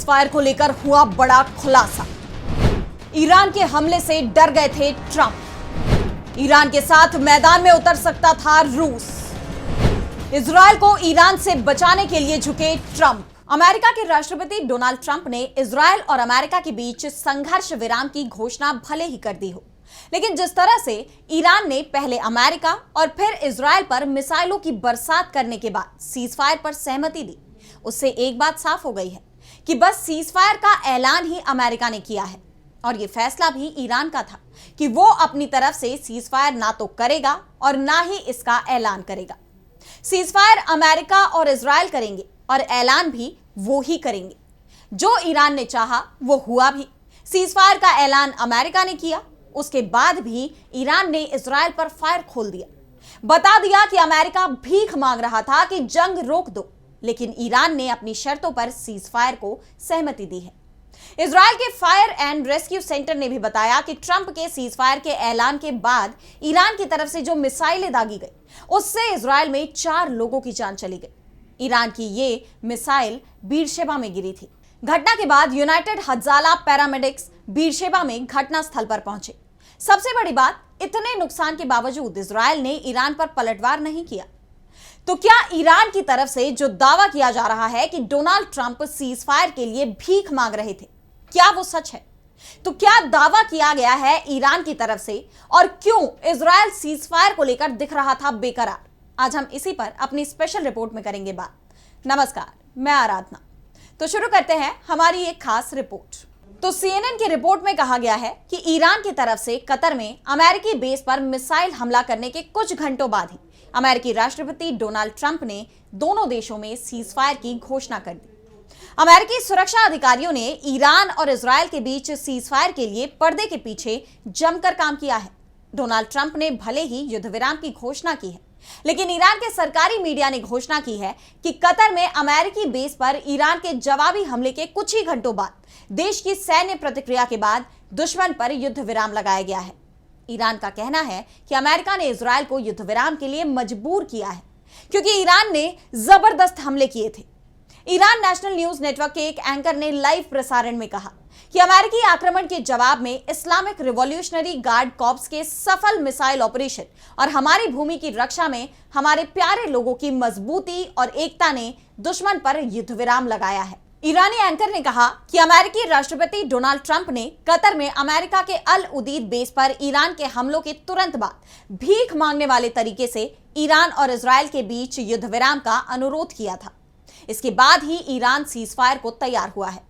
Fire को लेकर हुआ बड़ा खुलासा। ईरान के हमले से डर गए थे ट्रंप। ईरान के साथ मैदान में उतर सकता था रूस। इजरायल को ईरान से बचाने के लिए झुके ट्रंप। अमेरिका के राष्ट्रपति डोनाल्ड ट्रंप ने इजरायल और अमेरिका के बीच संघर्ष विराम की घोषणा भले ही कर दी हो, लेकिन जिस तरह से ईरान ने पहले अमेरिका और फिर इजरायल पर मिसाइलों की बरसात करने के बाद सीज फायर पर सहमति दी, उससे एक बात साफ हो गई है कि बस सीज फायर का ऐलान ही अमेरिका ने किया है और यह फैसला भी ईरान का था कि वो अपनी तरफ से सीज फायर ना तो करेगा और ना ही इसका ऐलान करेगा। सीज फायर अमेरिका और इजरायल करेंगे और ऐलान भी वो ही करेंगे। जो ईरान ने चाहा वो हुआ भी। सीज फायर का ऐलान अमेरिका ने किया, उसके बाद भी ईरान ने इजरायल पर फायर खोल दिया। बता दिया कि अमेरिका भीख मांग रहा था कि जंग रोक दो, लेकिन ईरान ने अपनी शर्तों पर सीज फायर को सहमति दी है। इजरायल के फायर एंड रेस्क्यू सेंटर ने भी बताया कि ट्रंप के सीज फायर के ऐलान के बाद ईरान की तरफ से जो मिसाइलें दागी गई, उससे इजरायल में 4 लोगों की जान चली गई। ईरान की ये मिसाइल बीरशेबा में गिरी थी। घटना के बाद यूनाइटेड हजाला पैरामेडिक्स बीरशेबा में घटनास्थल पर पहुंचे। सबसे बड़ी बात, इतने नुकसान के बावजूद इजरायल ने ईरान पर पलटवार नहीं किया। तो क्या ईरान की तरफ से जो दावा किया जा रहा है कि डोनाल्ड ट्रंप सीज फायर के लिए भीख मांग रहे थे, क्या वो सच है? तो क्या दावा किया गया है ईरान की तरफ से और क्यों इजरायल सीज फायर को लेकर दिख रहा था बेकरार? आज हम इसी पर अपनी स्पेशल रिपोर्ट में करेंगे बात। नमस्कार, मैं आराधना। तो शुरू करते हैं हमारी एक खास रिपोर्ट। तो सीएनएन की रिपोर्ट में कहा गया है कि ईरान की तरफ से कतर में अमेरिकी बेस पर मिसाइल हमला करने के कुछ घंटों बाद ही अमेरिकी राष्ट्रपति डोनाल्ड ट्रंप ने दोनों देशों में सीज फायर की घोषणा कर दी। अमेरिकी सुरक्षा अधिकारियों ने ईरान और इजरायल के बीच सीज फायर के लिए पर्दे के पीछे जमकर काम किया है। डोनाल्ड ट्रंप ने भले ही युद्ध विराम की घोषणा की है, लेकिन ईरान के सरकारी मीडिया ने घोषणा की है कि कतर में अमेरिकी बेस पर ईरान के जवाबी हमले के कुछ ही घंटों बाद देश की सैन्य प्रतिक्रिया के बाद दुश्मन पर युद्ध विराम लगाया गया है। ईरान का कहना है कि अमेरिका ने इजरायल को युद्ध विराम के लिए मजबूर किया है क्योंकि ईरान ने जबरदस्त हमले किए थे। ईरान नेशनल न्यूज नेटवर्क के एक एंकर ने लाइव प्रसारण में कहा कि अमेरिकी आक्रमण के जवाब में इस्लामिक रिवॉल्यूशनरी गार्ड कॉर्प्स के सफल मिसाइल ऑपरेशन और हमारी भूमि की रक्षा में हमारे प्यारे लोगों की मजबूती और एकता ने दुश्मन पर युद्ध विराम लगाया है। ईरानी एंकर ने कहा कि अमेरिकी राष्ट्रपति डोनाल्ड ट्रंप ने कतर में अमेरिका के अल उदीद बेस पर ईरान के हमलों के तुरंत बाद भीख मांगने वाले तरीके से ईरान और इजरायल के बीच युद्ध विराम का अनुरोध किया था। इसके बाद ही ईरान सीज फायर को तैयार हुआ है।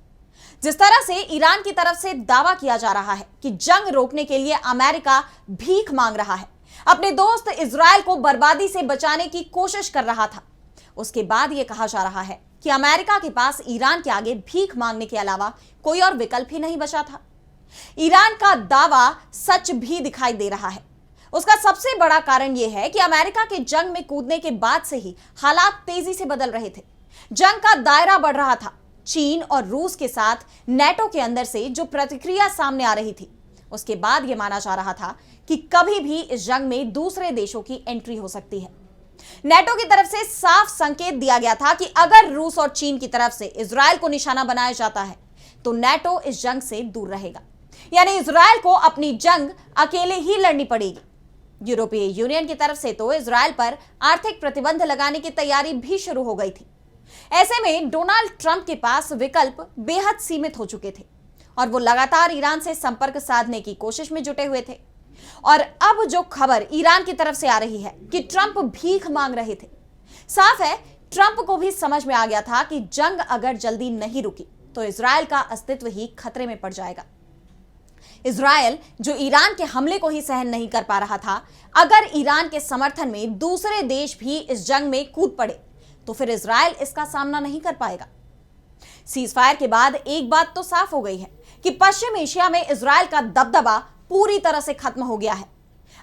जिस तरह से ईरान की तरफ से दावा किया जा रहा है कि जंग रोकने के लिए अमेरिका भीख मांग रहा है, अपने दोस्त इजरायल को बर्बादी से बचाने की कोशिश कर रहा था, उसके बाद यह कहा जा रहा है कि अमेरिका के पास ईरान के आगे भीख मांगने के अलावा कोई और विकल्प ही नहीं बचा था। ईरान का दावा सच भी दिखाई दे रहा है। उसका सबसे बड़ा कारण यह है कि अमेरिका के जंग में कूदने के बाद से ही हालात तेजी से बदल रहे थे। जंग का दायरा बढ़ रहा था। चीन और रूस के साथ नेटो के अंदर से जो प्रतिक्रिया सामने आ रही थी, उसके बाद यह माना जा रहा था कि कभी भी इस जंग में दूसरे देशों की एंट्री हो सकती है। नेटो की तरफ से साफ संकेत दिया गया था कि अगर रूस और चीन की तरफ से इजरायल को निशाना बनाया जाता है तो नेटो इस जंग से दूर रहेगा, यानी इजरायल को अपनी जंग अकेले ही लड़नी पड़ेगी। यूरोपीय यूनियन की तरफ से तो इजरायल पर आर्थिक प्रतिबंध लगाने की तैयारी भी शुरू हो गई थी। ऐसे में डोनाल्ड ट्रंप के पास विकल्प बेहद सीमित हो चुके थे और वो लगातार ईरान से संपर्क साधने की कोशिश में जुटे हुए थे। और अब जो खबर ईरान की तरफ से आ रही है कि ट्रंप भीख मांग रहे थे, साफ है ट्रंप को भी समझ में आ गया था कि जंग अगर जल्दी नहीं रुकी तो इजरायल का अस्तित्व ही खतरे में पड़ जाएगा। इजरायल जो ईरान के हमले को ही सहन नहीं कर पा रहा था, अगर ईरान के समर्थन में दूसरे देश भी इस जंग में कूद पड़े तो फिर इजरायल इसका सामना नहीं कर पाएगा। सीज फायर के बाद एक बात तो साफ हो गई है कि पश्चिम एशिया में इजरायल का दबदबा पूरी तरह से खत्म हो गया है।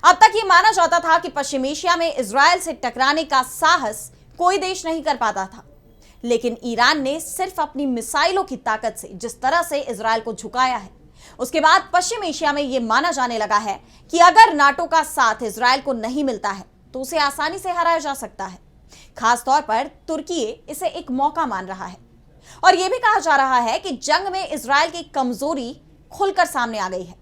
अब तक यह माना जाता था कि पश्चिम एशिया में इजरायल से टकराने का साहस कोई देश नहीं कर पाता था, लेकिन ईरान ने सिर्फ अपनी मिसाइलों की ताकत से जिस तरह से इजरायल को झुकाया है, उसके बाद पश्चिम एशिया में यह माना जाने लगा है कि अगर नाटो का साथ इजरायल को नहीं मिलता है तो उसे आसानी से हराया जा सकता है। खासतौर पर तुर्की इसे एक मौका मान रहा है। और यह भी कहा जा रहा है कि जंग में इजराइल की कमजोरी खुलकर सामने आ गई है।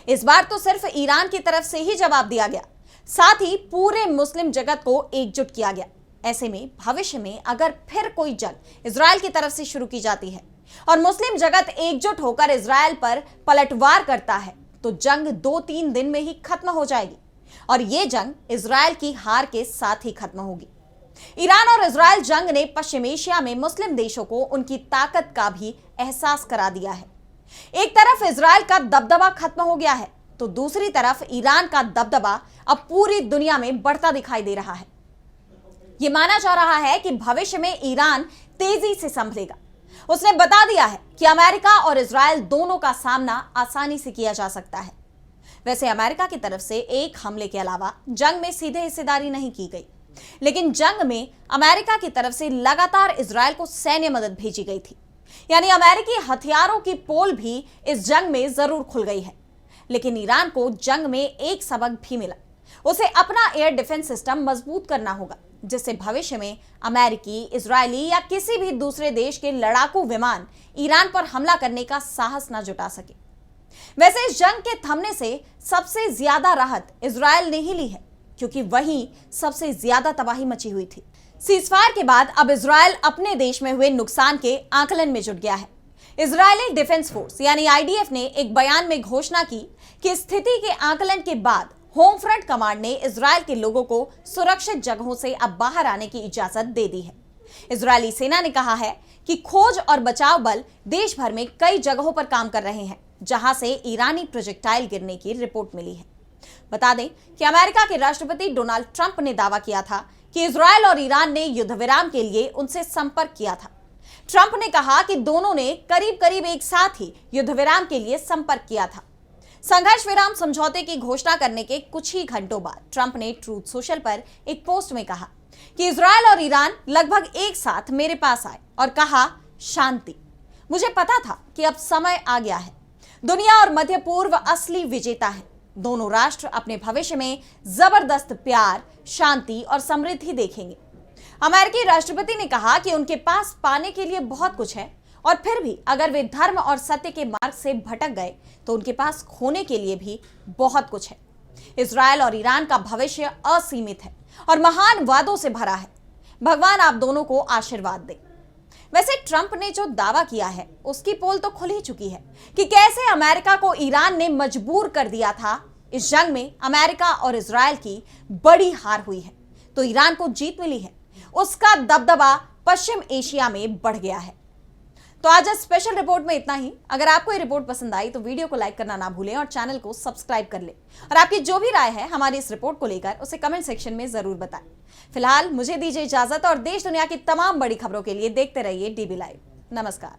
इस बार तो सिर्फ ईरान की तरफ से ही जवाब दिया गया, साथ ही पूरे मुस्लिम जगत को एकजुट किया गया। ऐसे में भविष्य में अगर फिर कोई जंग इजराइल की तरफ से शुरू की जाती है और मुस्लिम जगत एकजुट होकर इजराइल पर पलटवार करता है, तो जंग 2-3 दिन में ही खत्म हो जाएगी और यह जंग इजराइल की हार के साथ ही खत्म होगी। ईरान और इजराइल जंग ने पश्चिम एशिया में मुस्लिम देशों को उनकी ताकत का भी एहसास करा दिया है। एक तरफ इजराइल का दबदबा खत्म हो गया है, तो दूसरी तरफ ईरान का दबदबा अब पूरी दुनिया में बढ़ता दिखाई दे रहा है। यह माना जा रहा है कि भविष्य में ईरान तेजी से संभलेगा। उसने बता दिया है कि अमेरिका और इजराइल दोनों का सामना आसानी से किया जा सकता है। वैसे अमेरिका की तरफ से एक हमले के अलावा जंग में सीधे हिस्सेदारी नहीं की गई, लेकिन जंग में अमेरिका की तरफ से लगातार इजराइल को सैन्य मदद भेजी गई थी। यानी अमेरिकी हथियारों की पोल भी इस जंग में जरूर खुल गई है। लेकिन ईरान को जंग में एक सबक भी मिला, उसे अपना एयर डिफेंस सिस्टम मजबूत करना होगा, जिससे भविष्य में अमेरिकी, इजरायली या किसी भी दूसरे देश के लड़ाकू विमान ईरान पर हमला करने का साहस न जुटा सके। वैसे इस जंग के थमने से सबसे ज्यादा राहत इजरायल ने ही ली है, क्योंकि वहीं सबसे ज्यादा तबाही मची हुई थी। सीजफायर के बाद अब इजरायल अपने देश में हुए नुकसान के आकलन में जुट गया है। इजरायली डिफेंस फोर्स यानी आईडीएफ ने एक बयान में घोषणा की कि स्थिति के आकलन के बाद होम फ्रंट कमांड ने इजरायल के लोगों को सुरक्षित जगहों से अब बाहर आने की इजाजत दे दी है। इजरायली सेना ने कहा है कि खोज और बचाव बल देश भर में कई जगहों पर काम कर रहे हैं, जहां से ईरानी प्रोजेक्टाइल गिरने की रिपोर्ट मिली है। बता दें कि अमेरिका के राष्ट्रपति डोनाल्ड ट्रंप ने दावा किया था कि इजरायल और ईरान ने युद्ध विराम के लिए उनसे संपर्क किया था। ट्रंप ने कहा कि दोनों ने करीब करीब एक साथ ही युद्ध विराम के लिए संपर्क किया था। संघर्ष विराम समझौते की घोषणा करने के कुछ ही घंटों बाद ट्रंप ने ट्रूथ सोशल पर एक पोस्ट में कहा कि इजरायल और ईरान लगभग एक साथ मेरे पास आए और कहा शांति। मुझे पता था कि अब समय आ गया है। दुनिया और मध्य पूर्व असली विजेता है। दोनों राष्ट्र अपने भविष्य में जबरदस्त प्यार, शांति और समृद्धि देखेंगे। अमेरिकी राष्ट्रपति ने कहा कि उनके पास पाने के लिए बहुत कुछ है और फिर भी अगर वे धर्म और सत्य के मार्ग से भटक गए तो उनके पास खोने के लिए भी बहुत कुछ है। इजरायल और ईरान का भविष्य असीमित है और महान वादों से भरा है। भगवान आप दोनों को आशीर्वाद दे। वैसे ट्रंप ने जो दावा किया है उसकी पोल तो खुल ही चुकी है कि कैसे अमेरिका को ईरान ने मजबूर कर दिया था। इस जंग में अमेरिका और इजरायल की बड़ी हार हुई है तो ईरान को जीत मिली है। उसका दबदबा पश्चिम एशिया में बढ़ गया है। तो आज इस स्पेशल रिपोर्ट में इतना ही। अगर आपको ये रिपोर्ट पसंद आई तो वीडियो को लाइक करना ना भूलें और चैनल को सब्सक्राइब कर लें। और आपकी जो भी राय है हमारी इस रिपोर्ट को लेकर उसे कमेंट सेक्शन में जरूर बताएं। फिलहाल मुझे दीजिए इजाजत और देश दुनिया की तमाम बड़ी खबरों के लिए देखते रहिए डीबी लाइव। नमस्कार।